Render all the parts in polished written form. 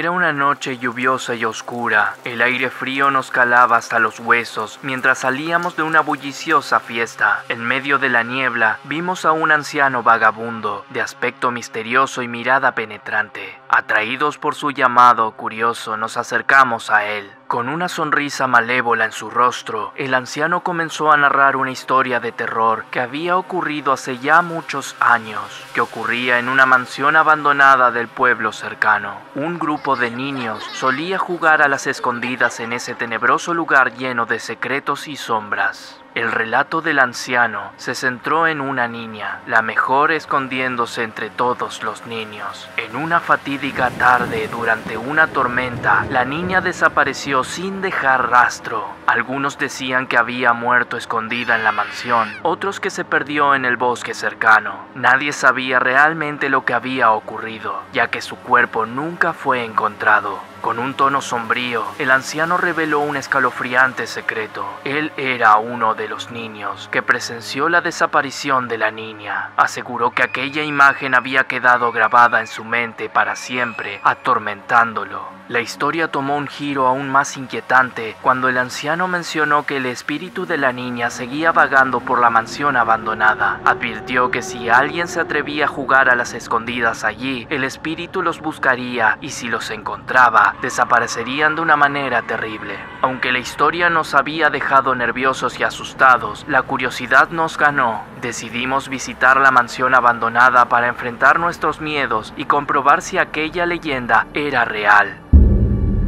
Era una noche lluviosa y oscura. El aire frío nos calaba hasta los huesos mientras salíamos de una bulliciosa fiesta. En medio de la niebla vimos a un anciano vagabundo, de aspecto misterioso y mirada penetrante. Atraídos por su llamado curioso, nos acercamos a él. Con una sonrisa malévola en su rostro, el anciano comenzó a narrar una historia de terror que había ocurrido hace ya muchos años, que ocurría en una mansión abandonada del pueblo cercano. Un grupo de niños solía jugar a las escondidas en ese tenebroso lugar lleno de secretos y sombras. El relato del anciano se centró en una niña, la mejor escondiéndose entre todos los niños. En una fatídica tarde, durante una tormenta, la niña desapareció sin dejar rastro. Algunos decían que había muerto escondida en la mansión, otros que se perdió en el bosque cercano. Nadie sabía realmente lo que había ocurrido, ya que su cuerpo nunca fue encontrado. Con un tono sombrío, el anciano reveló un escalofriante secreto. Él era uno de los niños que presenció la desaparición de la niña. Aseguró que aquella imagen había quedado grabada en su mente para siempre, atormentándolo. La historia tomó un giro aún más inquietante cuando el anciano mencionó que el espíritu de la niña seguía vagando por la mansión abandonada. Advirtió que si alguien se atrevía a jugar a las escondidas allí, el espíritu los buscaría y si los encontraba, desaparecerían de una manera terrible. Aunque la historia nos había dejado nerviosos y asustados, la curiosidad nos ganó. Decidimos visitar la mansión abandonada para enfrentar nuestros miedos y comprobar si aquella leyenda era real.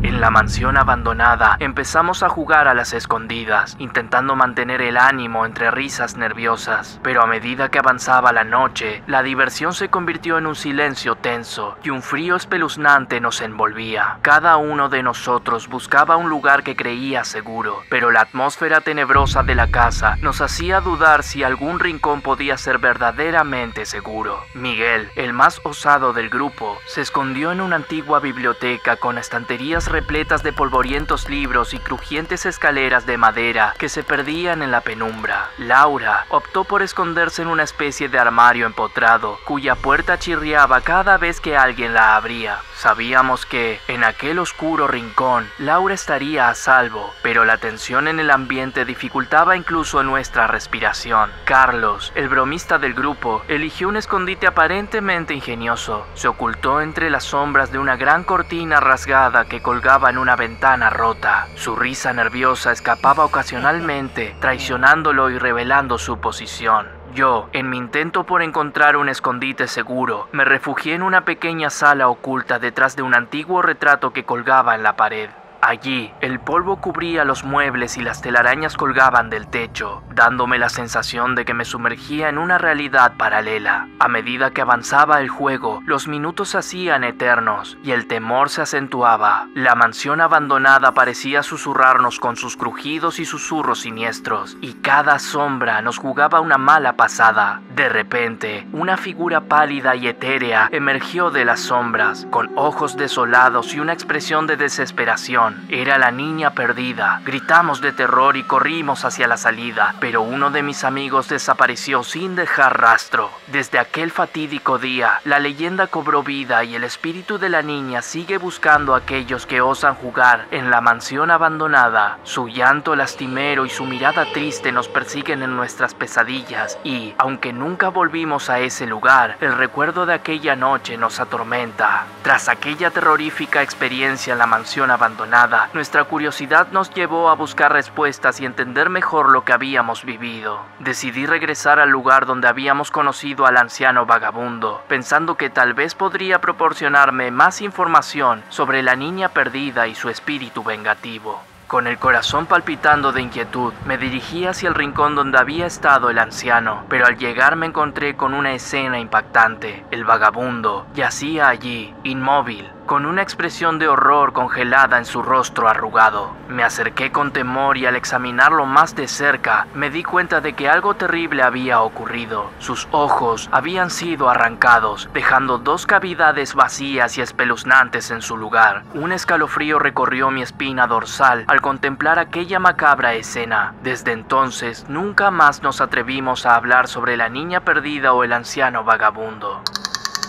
En la mansión abandonada empezamos a jugar a las escondidas, intentando mantener el ánimo entre risas nerviosas. Pero a medida que avanzaba la noche, la diversión se convirtió en un silencio tenso y un frío espeluznante nos envolvía. Cada uno de nosotros buscaba un lugar que creía seguro, pero la atmósfera tenebrosa de la casa nos hacía dudar si algún rincón podía ser verdaderamente seguro. Miguel, el más osado del grupo, se escondió en una antigua biblioteca con estanterías repletas de polvorientos libros y crujientes escaleras de madera que se perdían en la penumbra. Laura optó por esconderse en una especie de armario empotrado, cuya puerta chirriaba cada vez que alguien la abría. Sabíamos que, en aquel oscuro rincón, Laura estaría a salvo, pero la tensión en el ambiente dificultaba incluso nuestra respiración. Carlos, el bromista del grupo, eligió un escondite aparentemente ingenioso. Se ocultó entre las sombras de una gran cortina rasgada que colgaba en una ventana rota. Su risa nerviosa escapaba ocasionalmente, traicionándolo y revelando su posición. Yo, en mi intento por encontrar un escondite seguro, me refugié en una pequeña sala oculta detrás de un antiguo retrato que colgaba en la pared. Allí, el polvo cubría los muebles y las telarañas colgaban del techo, dándome la sensación de que me sumergía en una realidad paralela. A medida que avanzaba el juego, los minutos se hacían eternos y el temor se acentuaba. La mansión abandonada parecía susurrarnos con sus crujidos y susurros siniestros, y cada sombra nos jugaba una mala pasada. De repente, una figura pálida y etérea emergió de las sombras, con ojos desolados y una expresión de desesperación. Era la niña perdida. Gritamos de terror y corrimos hacia la salida, pero uno de mis amigos desapareció sin dejar rastro. Desde aquel fatídico día, la leyenda cobró vida y el espíritu de la niña sigue buscando a aquellos que osan jugar en la mansión abandonada. Su llanto lastimero y su mirada triste nos persiguen en nuestras pesadillas y, aunque nunca volvimos a ese lugar, el recuerdo de aquella noche nos atormenta. Tras aquella terrorífica experiencia en la mansión abandonada, nuestra curiosidad nos llevó a buscar respuestas y entender mejor lo que habíamos vivido. Decidí regresar al lugar donde habíamos conocido al anciano vagabundo, pensando que tal vez podría proporcionarme más información sobre la niña perdida y su espíritu vengativo. Con el corazón palpitando de inquietud, me dirigí hacia el rincón donde había estado el anciano, pero al llegar me encontré con una escena impactante. El vagabundo yacía allí, inmóvil, con una expresión de horror congelada en su rostro arrugado. Me acerqué con temor y al examinarlo más de cerca, me di cuenta de que algo terrible había ocurrido. Sus ojos habían sido arrancados, dejando dos cavidades vacías y espeluznantes en su lugar. Un escalofrío recorrió mi espina dorsal al contemplar aquella macabra escena. Desde entonces, nunca más nos atrevimos a hablar sobre la niña perdida o el anciano vagabundo.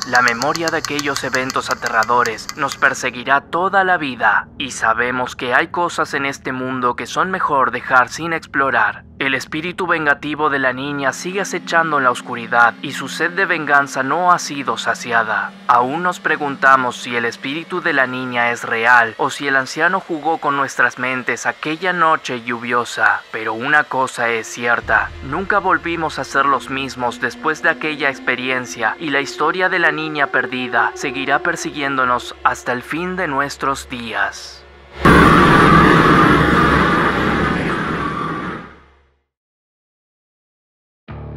La memoria de aquellos eventos aterradores nos perseguirá toda la vida, y sabemos que hay cosas en este mundo que son mejor dejar sin explorar. El espíritu vengativo de la niña sigue acechando en la oscuridad y su sed de venganza no ha sido saciada. Aún nos preguntamos si el espíritu de la niña es real o si el anciano jugó con nuestras mentes aquella noche lluviosa. Pero una cosa es cierta, nunca volvimos a ser los mismos después de aquella experiencia, y la historia de la niña perdida seguirá persiguiéndonos hasta el fin de nuestros días.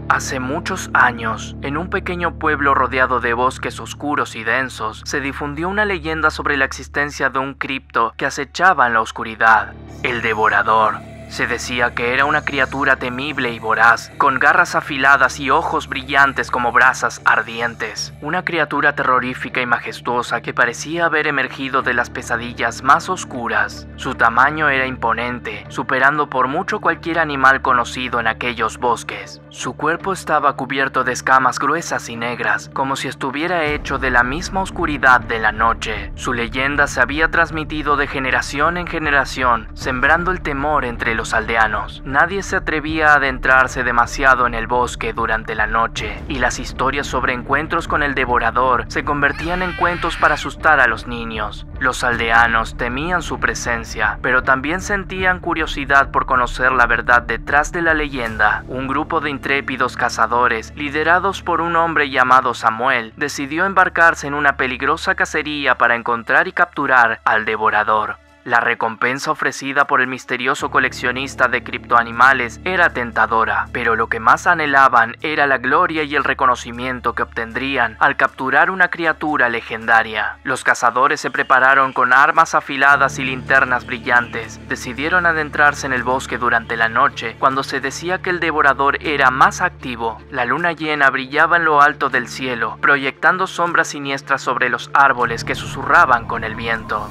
Hace muchos años, en un pequeño pueblo rodeado de bosques oscuros y densos, se difundió una leyenda sobre la existencia de un cripto que acechaba en la oscuridad: el Devorador. Se decía que era una criatura temible y voraz, con garras afiladas y ojos brillantes como brasas ardientes. Una criatura terrorífica y majestuosa que parecía haber emergido de las pesadillas más oscuras. Su tamaño era imponente, superando por mucho cualquier animal conocido en aquellos bosques. Su cuerpo estaba cubierto de escamas gruesas y negras, como si estuviera hecho de la misma oscuridad de la noche. Su leyenda se había transmitido de generación en generación, sembrando el temor entre los aldeanos. Nadie se atrevía a adentrarse demasiado en el bosque durante la noche, y las historias sobre encuentros con el Devorador se convertían en cuentos para asustar a los niños. Los aldeanos temían su presencia, pero también sentían curiosidad por conocer la verdad detrás de la leyenda. Un grupo de intrépidos cazadores, liderados por un hombre llamado Samuel, decidió embarcarse en una peligrosa cacería para encontrar y capturar al Devorador. La recompensa ofrecida por el misterioso coleccionista de criptoanimales era tentadora, pero lo que más anhelaban era la gloria y el reconocimiento que obtendrían al capturar una criatura legendaria. Los cazadores se prepararon con armas afiladas y linternas brillantes. Decidieron adentrarse en el bosque durante la noche, cuando se decía que el Devorador era más activo. La luna llena brillaba en lo alto del cielo, proyectando sombras siniestras sobre los árboles que susurraban con el viento.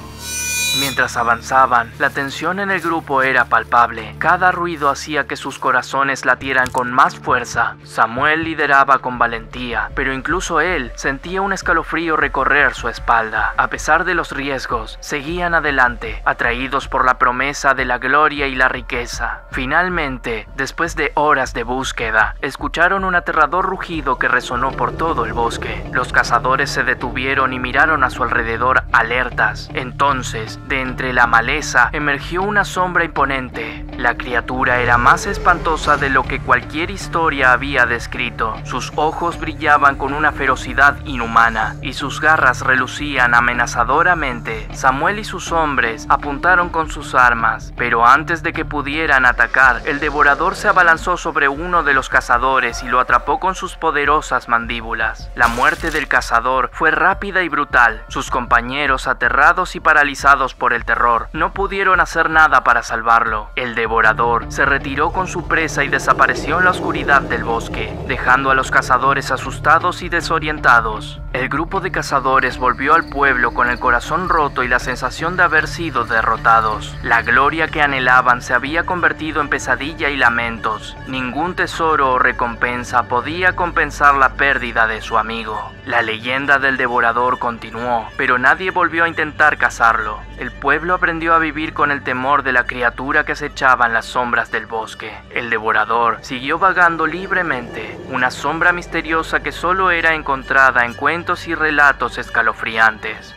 Mientras avanzaban, la tensión en el grupo era palpable. Cada ruido hacía que sus corazones latieran con más fuerza. Samuel lideraba con valentía, pero incluso él sentía un escalofrío recorrer su espalda. A pesar de los riesgos, seguían adelante, atraídos por la promesa de la gloria y la riqueza. Finalmente, después de horas de búsqueda, escucharon un aterrador rugido que resonó por todo el bosque. Los cazadores se detuvieron y miraron a su alrededor alertas. Entonces, de entre la maleza emergió una sombra imponente. La criatura era más espantosa de lo que cualquier historia había descrito. Sus ojos brillaban con una ferocidad inhumana y sus garras relucían amenazadoramente. Samuel y sus hombres apuntaron con sus armas, pero antes de que pudieran atacar, el Devorador se abalanzó sobre uno de los cazadores y lo atrapó con sus poderosas mandíbulas. La muerte del cazador fue rápida y brutal. Sus compañeros, aterrados y paralizados por el terror, no pudieron hacer nada para salvarlo. El Devorador se retiró con su presa y desapareció en la oscuridad del bosque, dejando a los cazadores asustados y desorientados. El grupo de cazadores volvió al pueblo con el corazón roto y la sensación de haber sido derrotados. La gloria que anhelaban se había convertido en pesadilla y lamentos. Ningún tesoro o recompensa podía compensar la pérdida de su amigo. La leyenda del Devorador continuó, pero nadie volvió a intentar cazarlo. El pueblo aprendió a vivir con el temor de la criatura que acechaba en las sombras del bosque. El Devorador siguió vagando libremente, una sombra misteriosa que solo era encontrada en cuentos y relatos escalofriantes.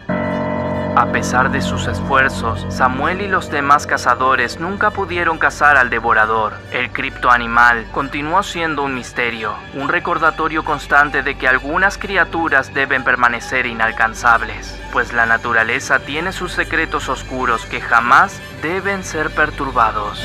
A pesar de sus esfuerzos, Samuel y los demás cazadores nunca pudieron cazar al Devorador. El criptoanimal continuó siendo un misterio, un recordatorio constante de que algunas criaturas deben permanecer inalcanzables, pues la naturaleza tiene sus secretos oscuros que jamás deben ser perturbados.